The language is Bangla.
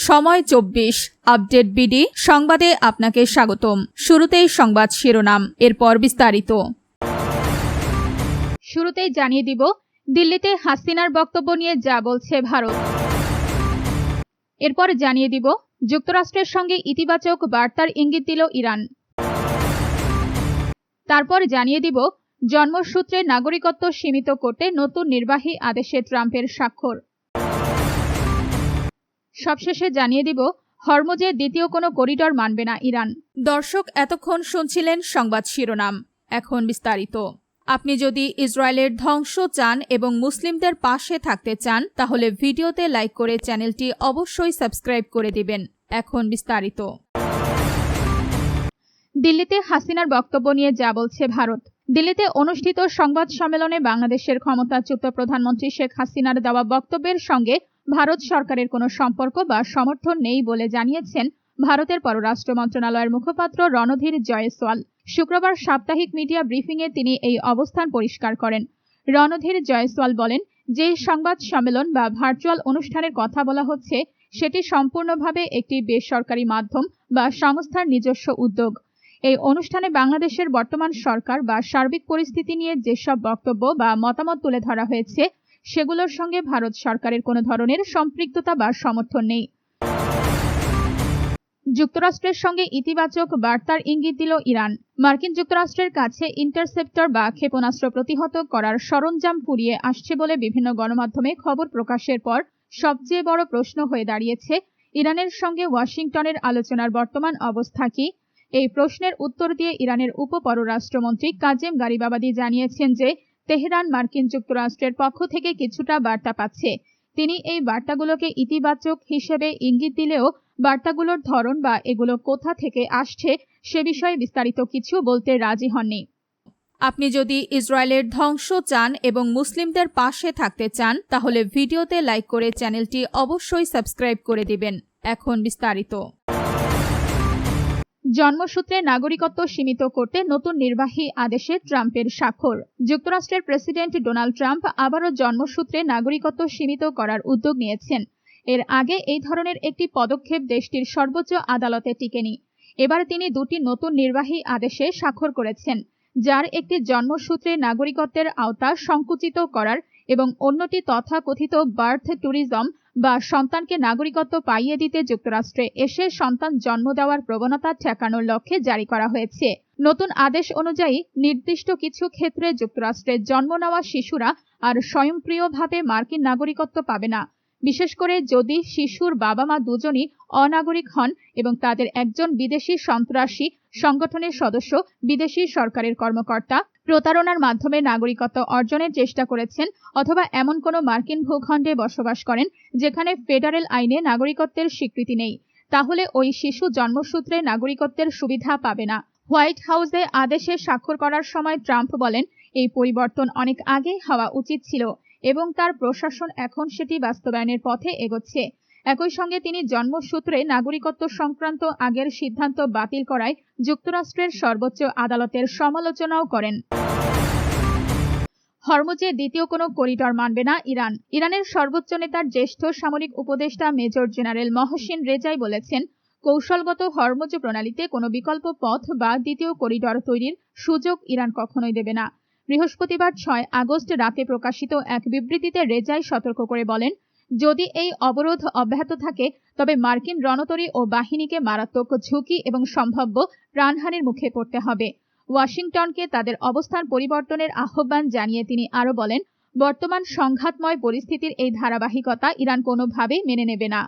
সময় 24 আপডেট বিডি সংবাদে আপনাকে স্বাগতম। শুরুতেই সংবাদ শিরোনাম, এরপর বিস্তারিত। শুরুতেই জানিয়ে দিব দিল্লিতে হাসিনার বক্তব্য নিয়ে যা বলছে ভারত। এরপর জানিয়ে দিব যুক্তরাষ্ট্রের সঙ্গে ইতিবাচক বার্তার ইঙ্গিত দিল ইরান। তারপর জানিয়ে দিব জন্মসূত্রে নাগরিকত্ব সীমিত করতে নতুন নির্বাহী আদেশে ট্রাম্পের স্বাক্ষর। সবশেষে জানিয়ে দিব হরমুজে দ্বিতীয় কোনো করিডর মানবে না ইরান। দর্শক, এতক্ষণ শুনছিলেন সংবাদ শিরোনাম, এখন বিস্তারিত। আপনি যদি ইসরায়েলের ধ্বংস চান এবং মুসলিমদের পাশে থাকতে চান তাহলে ভিডিওতে লাইক করে চ্যানেলটি অবশ্যই সাবস্ক্রাইব করে দিবেন। এখন বিস্তারিত। দিল্লিতে হাসিনার বক্তব্য নিয়ে যা বলছে ভারত। দিল্লিতে অনুষ্ঠিত সংবাদ সম্মেলনে বাংলাদেশের ক্ষমতাচ্যুত প্রধানমন্ত্রী শেখ হাসিনার দেওয়া বক্তব্যের সঙ্গে ভারত সরকারের কোনো সম্পর্ক বা সমর্থন নেই বলে জানিয়েছেন ভারতের পররাষ্ট্র মন্ত্রণালয়ের মুখপাত্র রণধীর জয়সওয়াল। শুক্রবার সাপ্তাহিক মিডিয়া ব্রিফিংয়ে তিনি এই অবস্থান পরিষ্কার করেন। রণধীর জয়সওয়াল বলেন, যে সংবাদ সম্মেলন বা ভার্চুয়াল অনুষ্ঠানের কথা বলা হচ্ছে সেটি সম্পূর্ণভাবে একটি বেসরকারি মাধ্যম বা সংস্থার নিজস্ব উদ্যোগ। এই অনুষ্ঠানে বাংলাদেশের বর্তমান সরকার বা সার্বিক পরিস্থিতি নিয়ে যেসব বক্তব্য বা মতামত তুলে ধরা হয়েছে সেগুলোর সঙ্গে ভারত সরকারের কোনো ধরনের সম্পৃক্ততা বা সমর্থন নেই। যুক্তরাষ্ট্রের সঙ্গে ইতিবাচক বার্তার ইঙ্গিত দিল ইরান। মার্কিন যুক্তরাষ্ট্রের কাছে ইন্টারসেপ্টর বা ক্ষেপণাস্ত্র প্রতিহত করার সরঞ্জাম ফুরিয়ে আসছে বলে বিভিন্ন গণমাধ্যমে খবর প্রকাশের পর সবচেয়ে বড় প্রশ্ন হয়ে দাঁড়িয়েছে ইরানের সঙ্গে ওয়াশিংটনের আলোচনার বর্তমান অবস্থা কি। এই প্রশ্নের উত্তর দিয়ে ইরানের উপপররাষ্ট্রমন্ত্রী কাজেম গারিবাবাদি জানিয়েছেন যে তেহরান মার্কিন যুক্তরাষ্ট্রের পক্ষ থেকে কিছুটা বার্তা পাচ্ছে। তিনি এই বার্তাগুলোকে ইতিবাচক হিসেবে ইঙ্গিত দিলেও বার্তাগুলোর ধরন বা এগুলো কোথা থেকে আসছে সে বিষয়ে বিস্তারিত কিছু বলতে রাজি হননি। আপনি যদি ইসরায়েলের ধ্বংস চান এবং মুসলিমদের পাশে থাকতে চান তাহলে ভিডিওতে লাইক করে চ্যানেলটি অবশ্যই সাবস্ক্রাইব করে দিবেন। এখন বিস্তারিত। জন্মসূত্রে নাগরিকত্ব সীমিত করতে নতুন নির্বাহী আদেশে ট্রাম্পের স্বাক্ষর। যুক্তরাষ্ট্রের প্রেসিডেন্ট ডোনাল্ড ট্রাম্প আবারও জন্মসূত্রে নাগরিকত্ব সীমিত করার উদ্যোগ নিয়েছেন। এর আগে এই ধরনের একটি পদক্ষেপ দেশটির সর্বোচ্চ আদালতে টিকেনি। এবার তিনি দুটি নতুন নির্বাহী আদেশে স্বাক্ষর করেছেন, যার একটি জন্মসূত্রে নাগরিকত্বের আওতা সংকুচিত করার এবং অন্যটি তথাকথিত বার্থ ট্যুরিজম বা সন্তানকে নাগরিকত্ব পাইয়ে দিতে যুক্তরাষ্ট্রে এসে সন্তান জন্ম দেওয়ার প্রবণতা ঠেকানোর লক্ষ্যে জারি করা হয়েছে। নতুন আদেশ অনুযায়ী নির্দিষ্ট কিছু ক্ষেত্রে যুক্তরাষ্ট্রে জন্ম নেওয়া শিশুরা আর স্বয়ংক্রিয়ভাবে মার্কিন নাগরিকত্ব পাবে না, বিশেষ করে যদি শিশুর বাবা মা দুজনই অনাগরিক হন এবং তাদের একজন বিদেশি সন্ত্রাসী সংগঠনের সদস্য, বিদেশি সরকারের কর্মকর্তা, প্রতারণার মাধ্যমে নাগরিকত্ব অর্জনের চেষ্টা করেছেন অথবা এমন কোনো মার্কিন ভূখণ্ডে বসবাস করেন যেখানে ফেডারেল আইনে নাগরিকত্বের স্বীকৃতি নেই, তাহলে ওই শিশু জন্মসূত্রে নাগরিকত্বের সুবিধা পাবে না। হোয়াইট হাউসে আদেশে স্বাক্ষর করার সময় ট্রাম্প বলেন, এই পরিবর্তন অনেক আগেই হওয়া উচিত ছিল এবং তার প্রশাসন এখন সেটি বাস্তবায়নের পথে এগোচ্ছে। একই সঙ্গে তিনি জন্মসূত্রে নাগরিকত্ব সংক্রান্ত আগের সিদ্ধান্ত বাতিল করায় যুক্তরাষ্ট্রের সর্বোচ্চ আদালতের সমালোচনাও করেন। হরমুজে দ্বিতীয় কোনো করিডর মানবে না ইরান। ইরানের সর্বোচ্চ নেতার জ্যেষ্ঠ সামরিক উপদেষ্টা মেজর জেনারেল মহসিন রেজাই বলেছেন, কৌশলগত হরমুজ প্রণালীতে কোনো বিকল্প পথ বা দ্বিতীয় করিডর তৈরির সুযোগ ইরান কখনোই দেবে না। বৃহস্পতিবার 6 আগস্ট রাতে প্রকাশিত এক বিবৃতিতে রেজাই সতর্ক করে বলেন, যদি এই অবরোধ অব্যাহত থাকে তবে মার্কিন রণতরী ও বাহিনীকে মারাত্মক ঝুঁকি এবং সম্ভাব্য প্রাণহানির মুখে পড়তে হবে। ওয়াশিংটনকে তাদের অবস্থান পরিবর্তনের আহ্বান জানিয়ে তিনি আরও বলেন, বর্তমান সংঘাতময় পরিস্থিতির এই ধারাবাহিকতা ইরান কোনোভাবেই মেনে নেবে না।